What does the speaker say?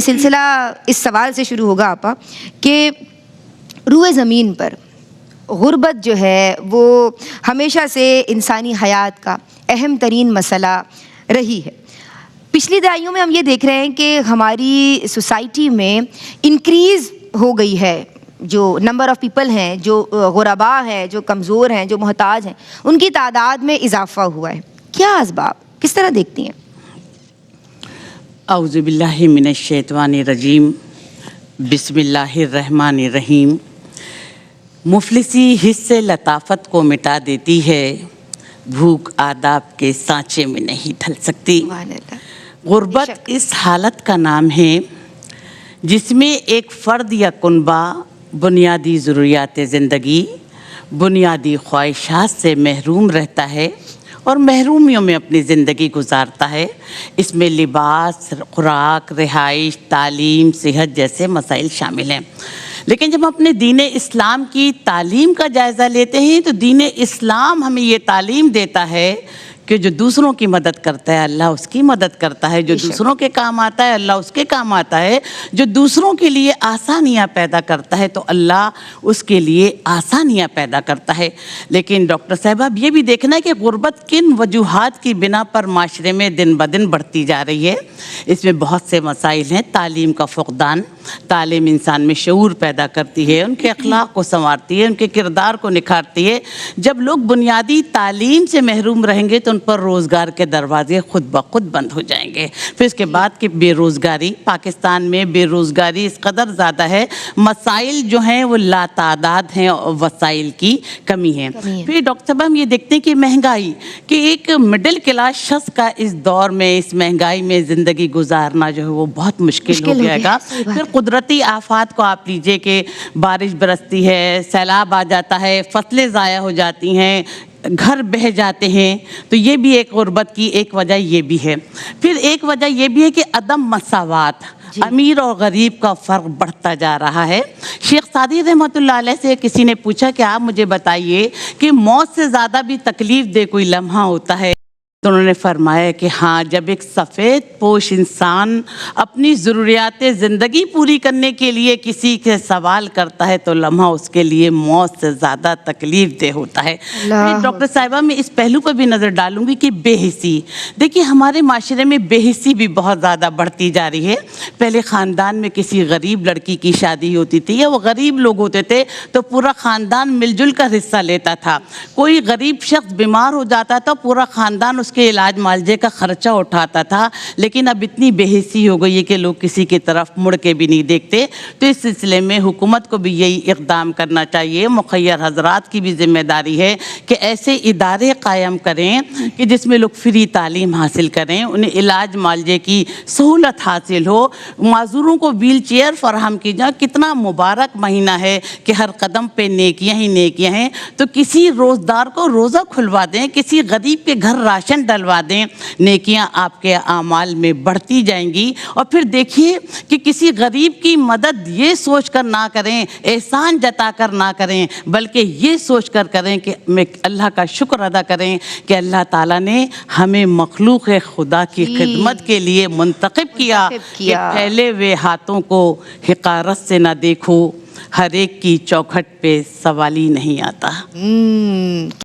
سلسلہ اس سوال سے شروع ہوگا آپا کہ روئے زمین پر غربت جو ہے وہ ہمیشہ سے انسانی حیات کا اہم ترین مسئلہ رہی ہے. پچھلی دہائیوں میں ہم یہ دیکھ رہے ہیں کہ ہماری سوسائٹی میں انکریز ہو گئی ہے. جو نمبر آف پیپل ہیں، جو غرباء ہیں، جو کمزور ہیں، جو محتاج ہیں، ان کی تعداد میں اضافہ ہوا ہے. کیا اسباب، کس طرح دیکھتی ہیں؟ اعوذ باللہ من الشیطان الرجیم، بسم اللہ الرحمن الرحیم. مفلسی حس سے لطافت کو مٹا دیتی ہے، بھوک آداب کے سانچے میں نہیں ڈھل سکتی. غربت اس حالت کا نام ہے جس میں ایک فرد یا کنبہ بنیادی ضروریات زندگی، بنیادی خواہشات سے محروم رہتا ہے اور محرومیوں میں اپنی زندگی گزارتا ہے. اس میں لباس، خوراک، رہائش، تعلیم، صحت جیسے مسائل شامل ہیں. لیکن جب ہم اپنے دین اسلام کی تعلیم کا جائزہ لیتے ہیں تو دین اسلام ہمیں یہ تعلیم دیتا ہے کہ جو دوسروں کی مدد کرتا ہے اللہ اس کی مدد کرتا ہے، جو دوسروں کے کام آتا ہے اللہ اس کے کام آتا ہے، جو دوسروں کے لیے آسانیاں پیدا کرتا ہے تو اللہ اس کے لیے آسانیاں پیدا کرتا ہے. لیکن ڈاکٹر صاحبہ یہ بھی دیکھنا ہے کہ غربت کن وجوہات کی بنا پر معاشرے میں دن بدن بڑھتی جا رہی ہے. اس میں بہت سے مسائل ہیں. تعلیم کا فقدان. تعلیم انسان میں شعور پیدا کرتی ہے، ان کے اخلاق کو سنوارتی ہے، ان کے کردار کو نکھارتی ہے. جب لوگ بنیادی تعلیم سے محروم رہیں گے تو ان پر روزگار کے دروازے خود بخود بند ہو جائیں گے. پھر اس کے بعد کہ بے روزگاری، پاکستان میں بے روزگاری اس قدر زیادہ ہے، مسائل جو ہیں وہ لاتعداد ہیں اور وسائل کی کمی ہے. پھر ڈاکٹر صاحب ہم یہ دیکھتے ہیں کہ مہنگائی، کہ ایک مڈل کلاس شخص کا اس دور میں اس مہنگائی میں زندگی گزارنا جو ہے وہ بہت مشکل ہو جائے گا. پھر قدرتی آفات کو آپ لیجئے کہ بارش برستی ہے، سیلاب آ جاتا ہے، فصلیں ضائع ہو جاتی ہیں، گھر بہہ جاتے ہیں، تو یہ بھی ایک غربت کی ایک وجہ یہ بھی ہے. پھر ایک وجہ یہ بھی ہے کہ عدم مساوات، امیر اور غریب کا فرق بڑھتا جا رہا ہے. شیخ سعدی رحمۃ اللہ علیہ سے کسی نے پوچھا کہ آپ مجھے بتائیے کہ موت سے زیادہ بھی تکلیف دہ کوئی لمحہ ہوتا ہے؟ تو انہوں نے فرمایا کہ ہاں، جب ایک سفید پوش انسان اپنی ضروریات زندگی پوری کرنے کے لیے کسی سے سوال کرتا ہے تو لمحہ اس کے لیے موت سے زیادہ تکلیف دہ ہوتا ہے. ڈاکٹر صاحبہ میں اس پہلو پر بھی نظر ڈالوں گی کہ بے حسی. دیکھیے ہمارے معاشرے میں بے حسی بھی بہت زیادہ بڑھتی جا رہی ہے. پہلے خاندان میں کسی غریب لڑکی کی شادی ہوتی تھی یا وہ غریب لوگ ہوتے تھے تو پورا خاندان مل جل کر حصہ لیتا تھا. کوئی غریب شخص بیمار ہو جاتا تھا، پورا خاندان اس کے علاج معالجے کا خرچہ اٹھاتا تھا. لیکن اب اتنی بے حسی ہو گئی ہے کہ لوگ کسی کی طرف مڑ کے بھی نہیں دیکھتے. تو اس سلسلے میں حکومت کو بھی یہی اقدام کرنا چاہیے، مخیر حضرات کی بھی ذمہ داری ہے کہ ایسے ادارے قائم کریں کہ جس میں لوگ فری تعلیم حاصل کریں، انہیں علاج معالجے کی سہولت حاصل ہو، معذوروں کو ویل چیئر فراہم کی جائے. کتنا مبارک مہینہ ہے کہ ہر قدم پہ نیکیاں ہی نیکیاں ہیں. تو کسی روزدار کو روزہ کھلوا دیں، کسی غریب کے گھر راشن ڈلوا دیں، نیکیاں آپ کے اعمال میں بڑھتی جائیں گی. اور پھر دیکھیے کہ کسی غریب کی مدد یہ سوچ کر نہ کریں، احسان جتا کر نہ کریں، بلکہ یہ سوچ کر کریں کہ میں اللہ کا شکر ادا کریں کہ اللہ تعالیٰ نے ہمیں مخلوق خدا کی خدمت کے لیے منتخب کیا کہ پھیلے ہوئے ہاتھوں کو حقارت سے نہ دیکھو، ہر ایک کی چوکھٹ پہ سوال ہی نہیں آتا.